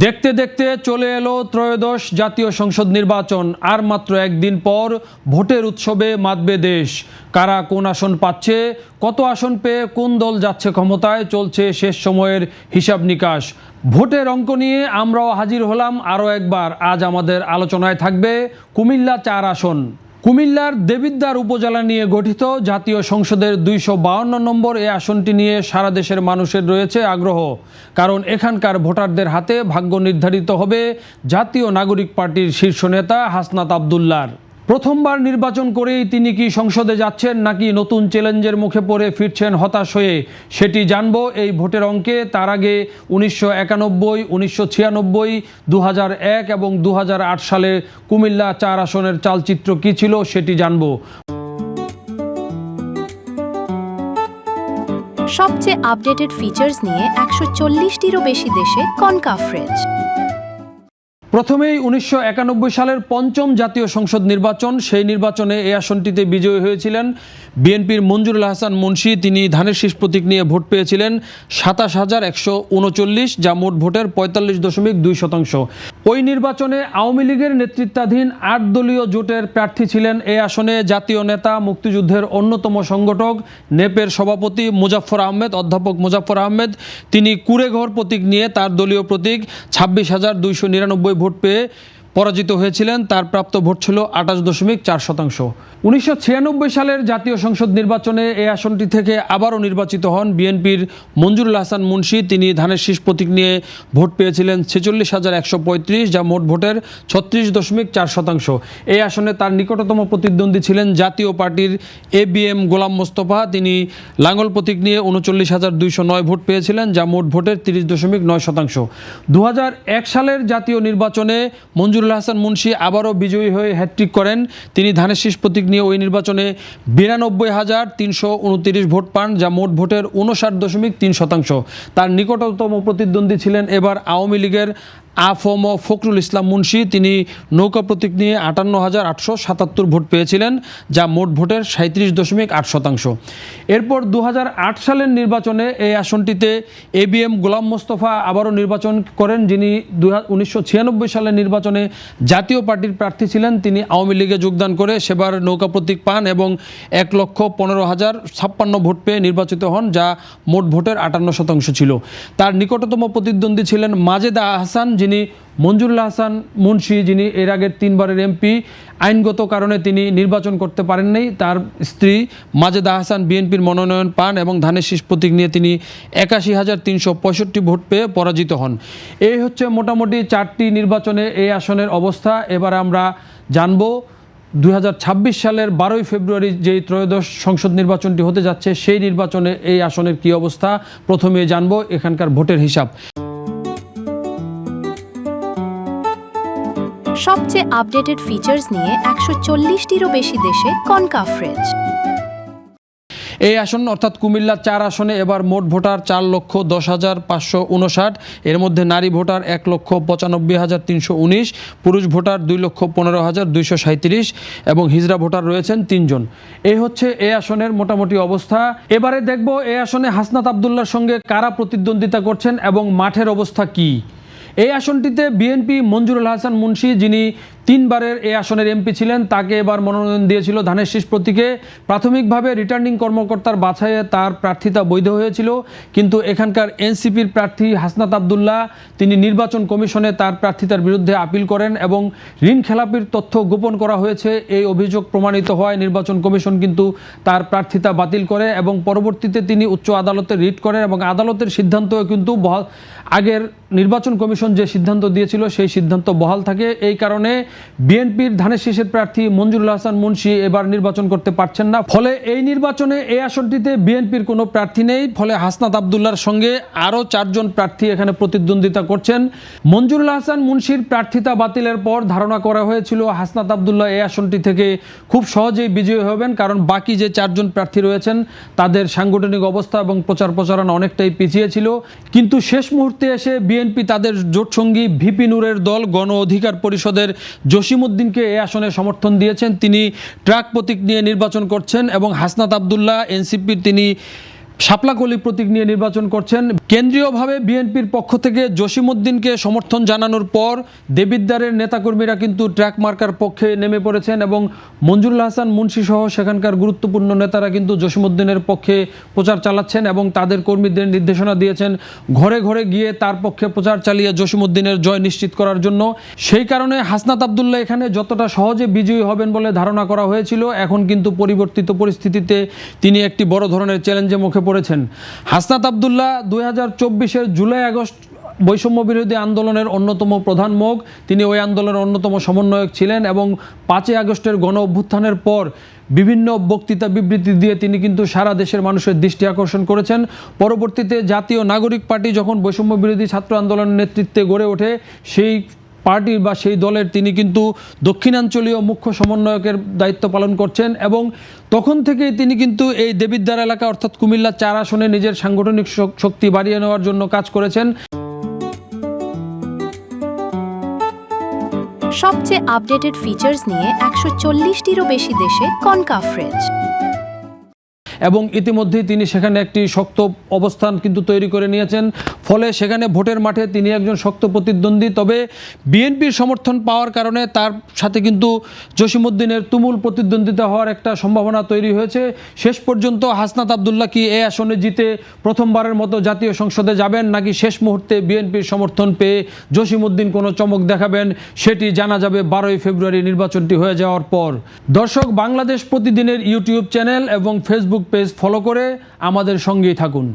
দেখতে দেখতে চলে এলো ত্রয়োদশ জাতীয় সংসদ নির্বাচন। আর মাত্র একদিন পর ভোটের উৎসবে মাতবে দেশ। কারা কোন আসন পাচ্ছে, কত আসন পেয়ে কোন দল যাচ্ছে ক্ষমতায়, চলছে শেষ সময়ের হিসাব নিকাশ। ভোটের অঙ্ক নিয়ে আমরাও হাজির হলাম আরও একবার। আজ আমাদের আলোচনায় থাকবে কুমিল্লা ৪ আসন। কুমিল্লার দেবিদ্বার উপজেলা নিয়ে গঠিত জাতীয় সংসদের ২৫২ নম্বর এই আসনটি নিয়ে সারা দেশের মানুষের রয়েছে আগ্রহ। কারণ এখানকার ভোটারদের হাতে ভাগ্য নির্ধারিত হবে জাতীয় নাগরিক পার্টির শীর্ষ নেতা হাসনাত আবদুল্লাহর। প্রথমবার নির্বাচন করেই তিনি কি সংসদে যাচ্ছেন নাকি নতুন চ্যালেঞ্জের মুখে পড়ে ফিরছেন হতাশ হয়ে, সেটি জানবো এই ভোটের অঙ্কে। তার আগে ১৯৯১, ১৯৯৬, ২০০১ এবং ২০০৮ সালে কুমিল্লা ৪ আসনের চালচিত্র কী ছিল সেটি জানবো। সবচেয়ে আপডেটেড ফিচার্স নিয়ে ১৪০টিরও বেশি দেশে কনকাফ্রেজ। প্রথমেই ১৯৯১ সালের পঞ্চম জাতীয় সংসদ নির্বাচন। সেই নির্বাচনে এই আসনটিতে বিজয়ী হয়েছিলেন বিএনপির মঞ্জুরুল হাসান মুন্সী। তিনি ধানের শীষ প্রতীক নিয়ে ভোট পেয়েছিলেন ২৭,১৩৯, যা মোট ভোটের ৪৫.২%। ওই নির্বাচনে আওয়ামী লীগের নেতৃত্বাধীন ৮ দলীয় জোটের প্রার্থী ছিলেন এই আসনে জাতীয় নেতা, মুক্তিযুদ্ধের অন্যতম সংগঠক, নেপের সভাপতি অধ্যাপক মোজাফফর আহমেদ। তিনি কুড়েঘর প্রতীক নিয়ে তার দলীয় প্রতীক ২৬,২৯৯ ভোট পেয়ে পরাজিত হয়েছিলেন। তার প্রাপ্ত ভোট ছিল ২৮.৪%। ১৯৯৬ সালের জাতীয় সংসদ নির্বাচনে এই আসনটি থেকে আবারও নির্বাচিত হন বিএনপির মঞ্জুরুল হাসান মুন্সী। তিনি ধানের শীষ প্রতীক নিয়ে ভোট পেয়েছিলেন ৪৬,১৩৫, যা মোট ভোটের ৩৬.৪%। এই আসনে তার নিকটতম প্রতিদ্বন্দ্বী ছিলেন জাতীয় পার্টির ABM গোলাম মোস্তফা। তিনি লাঙ্গল প্রতীক নিয়ে ৩৯,২০৯ ভোট পেয়েছিলেন, যা মোট ভোটের ৩০.৯%। ২০০১ সালের জাতীয় নির্বাচনে মঞ্জুরুল হাসান মুন্সী আবারও বিজয়ী হয়ে হ্যাট্রিক করেন। তিনি ধানের শীষ প্রতীক নিয়ে ওই নির্বাচনে ৯২,৩২৯ ভোট পান, যা মোট ভোটের ৫৯.৩%। তার নিকটতম প্রতিদ্বন্দ্বী ছিলেন এবার আওয়ামী লীগের আফম ফখরুল ইসলাম মুন্সী। তিনি নৌকা প্রতীক নিয়ে ৫৮,৮৭৭ ভোট পেয়েছিলেন, যা মোট ভোটের ৩৭.৮%। এরপর ২০০৮ সালের নির্বাচনে এই আসনটিতে ABM গোলাম মোস্তফা আবারও নির্বাচন করেন, যিনি ১৯৯৬ সালের নির্বাচনে জাতীয় পার্টির প্রার্থী ছিলেন। তিনি আওয়ামী লীগে যোগদান করে সেবার নৌকা প্রতীক পান এবং ১,১৫,০৫৬ ভোট পেয়ে নির্বাচিত হন, যা মোট ভোটের ৫৮% ছিল। তার নিকটতম প্রতিদ্বন্দ্বী ছিলেন মাজেদা আহসান, যিনি মঞ্জুরুল হাসান মুন্সী, যিনি এর আগের ৩ বারের MP। আইনগত কারণে তিনি নির্বাচন করতে পারেননি। তার স্ত্রী মাজেদা আহসান বিএনপির মনোনয়ন পান এবং ধানের শীষ প্রতীক নিয়ে তিনি ৮১,৩৬৫ ভোট পেয়ে পরাজিত হন। এই হচ্ছে মোটামুটি 4টি নির্বাচনে এই আসনের অবস্থা। এবার আমরা জানব ২০২৬ সালের ১২ই ফেব্রুয়ারি যেই ত্রয়োদশ সংসদ নির্বাচনটি হতে যাচ্ছে, সেই নির্বাচনে এই আসনের কী অবস্থা। প্রথমে জানব এখানকার ভোটের হিসাব। সবচেয়ে আপডেটেড ফিচার্স নিয়ে ১৪০টিরও বেশি দেশে কনকাফ্রেজ। এই আসন অর্থাৎ কুমিল্লা ৪ আসনে এবার মোট ভোটার ৪,১০,৫৫৯। এর মধ্যে নারী ভোটার ১,৯৫,৩১৯, পুরুষ ভোটার ২,১৫,২৩৭ এবং হিজড়া ভোটার রয়েছেন ৩ জন। এই হচ্ছে এই আসনের মোটামুটি অবস্থা। এবারে দেখব এই আসনে হাসনাত আবদুল্লাহর সঙ্গে কারা প্রতিদ্বন্দ্বিতা করছেন এবং মাঠের অবস্থা কী। এই আসনটিতে বিএনপি মঞ্জুরুল হাসান মুন্সী, যিনি 3 বারের এই আসনের MP ছিলেন, তাকে এবার মনোনয়ন দিয়েছিল ধানের শীষ প্রতীকে। প্রাথমিকভাবে রিটার্নিং কর্মকর্তার বাছাইয়ে তার প্রার্থিতা বৈধ হয়েছিল, কিন্তু এখানকার NCPর প্রার্থী হাসনাত আবদুল্লাহ তিনি নির্বাচন কমিশনে তার প্রার্থিতার বিরুদ্ধে আপিল করেন এবং ঋণ খেলাপির তথ্য গোপন করা হয়েছে এই অভিযোগ প্রমাণিত হয়। নির্বাচন কমিশন কিন্তু তার প্রার্থিতা বাতিল করে এবং পরবর্তীতে তিনি উচ্চ আদালতে রিট করেন এবং আদালতের সিদ্ধান্তও কিন্তু আগের নির্বাচন কমিশন যে সিদ্ধান্ত দিয়েছিল সেই সিদ্ধান্ত বহাল থাকে। এই কারণে বিএনপির ধানের শীষের প্রার্থী মঞ্জুরুল হাসান মুন্সী এবার নির্বাচন করতে পারছেন না। ফলে এই নির্বাচনে এই আসনটিতে বিএনপির কোনো প্রার্থী নেই। ফলে হাসনাত আবদুল্লাহর সঙ্গে আরও 4 জন প্রার্থী এখানে প্রতিদ্বন্দ্বিতা করছেন। মঞ্জুরুল হাসান মুন্সীর প্রার্থিতা বাতিলের পর ধারণা করা হয়েছিল হাসনাত আবদুল্লাহ এই আসনটি থেকে খুব সহজেই বিজয়ী হবেন, কারণ বাকি যে 4 জন প্রার্থী রয়েছেন তাদের সাংগঠনিক অবস্থা এবং প্রচারণা অনেকটাই পিছিয়ে ছিল। কিন্তু শেষ মুহূর্তে এসে বিএনপি তাদের জোটসঙ্গী ভিপি নূরের দল গণ অধিকার পরিষদের জসিমউদ্দিনকে এই আসনে সমর্থন দিয়েছেন। তিনি ট্রাক প্রতীক নিয়ে নির্বাচন করছেন এবং হাসনাত আবদুল্লাহ NCPর তিনি শাপলাকলি প্রতীক নিয়ে নির্বাচন করছেন। কেন্দ্রীয়ভাবে বিএনপির পক্ষ থেকে জসিমউদ্দিনকে সমর্থন জানানোর পর দেবিদ্বারের নেতাকর্মীরা কিন্তু ট্র্যাক মার্কার পক্ষে নেমে পড়েছেন এবং মঞ্জুরুল হাসান মুন্সি সহ সেখানকার গুরুত্বপূর্ণ নেতারা কিন্তু জসিমউদ্দিনের পক্ষে প্রচার চালাচ্ছেন এবং তাদের কর্মীদের নির্দেশনা দিয়েছেন ঘরে ঘরে গিয়ে তার পক্ষে প্রচার চালিয়ে জসিমউদ্দিনের জয় নিশ্চিত করার জন্য। সেই কারণে হাসনাত আব্দুল্লাহ এখানে যতটা সহজে বিজয়ী হবেন বলে ধারণা করা হয়েছিল, এখন কিন্তু পরিবর্তিত পরিস্থিতিতে তিনি একটি বড় ধরনের চ্যালেঞ্জে মুখে পড়েছেন। হাসনাত আব্দুল্লাহ 2024-এর জুলাই আগস্ট বৈষম্য বিরোধী আন্দোলনের অন্যতম প্রধান মুখ, তিনি ওই আন্দোলনের অন্যতম সমন্বয়ক ছিলেন এবং 5 আগস্টের গণ অভ্যুত্থানের পর বিভিন্ন বক্তৃতা বিবৃতি দিয়ে তিনি কিন্তু সারা দেশের মানুষের দৃষ্টি আকর্ষণ করেছেন। পরবর্তীতে জাতীয় নাগরিক পার্টি যখন বৈষম্য বিরোধী ছাত্র আন্দোলনের নেতৃত্বে গড়ে ওঠে, সেই পার্টির বা সেই দলের তিনি কিন্তু দক্ষিণাঞ্চলীয় মুখ্য সমন্বয়কের দায়িত্ব পালন করছেন এবং তখন থেকেই তিনি কিন্তু এই দেবিদ্বার এলাকা অর্থাৎ কুমিল্লা 4 আসনে নিজের সাংগঠনিক শক্তি বাড়িয়ে নেওয়ার জন্য কাজ করেছেন। সবচেয়ে আপডেটেড ফিচার্স নিয়ে 140টিরও বেশি দেশে কনকাফ্রেজ। এবং ইতিমধ্যেই তিনি সেখানে একটি শক্ত অবস্থান কিন্তু তৈরি করে নিয়েছেন, ফলে সেখানে ভোটের মাঠে তিনি একজন শক্ত প্রতিদ্বন্দ্বী। তবে বিএনপির সমর্থন পাওয়ার কারণে তার সাথে কিন্তু জসিমউদ্দিনের তুমুল প্রতিদ্বন্দ্বিতা হওয়ার একটা সম্ভাবনা তৈরি হয়েছে। শেষ পর্যন্ত হাসনাত আব্দুল্লাহ কি এই আসনে জিতে প্রথমবারের মতো জাতীয় সংসদে যাবেন, নাকি শেষ মুহূর্তে বিএনপির সমর্থন পেয়ে জসিমউদ্দিন কোনো চমক দেখাবেন, সেটি জানা যাবে 12ই ফেব্রুয়ারি নির্বাচনটি হয়ে যাওয়ার পর। দর্শক, বাংলাদেশ প্রতিদিনের ইউটিউব চ্যানেল এবং ফেসবুক পেজ ফলো করে আমাদের সঙ্গেই থাকুন।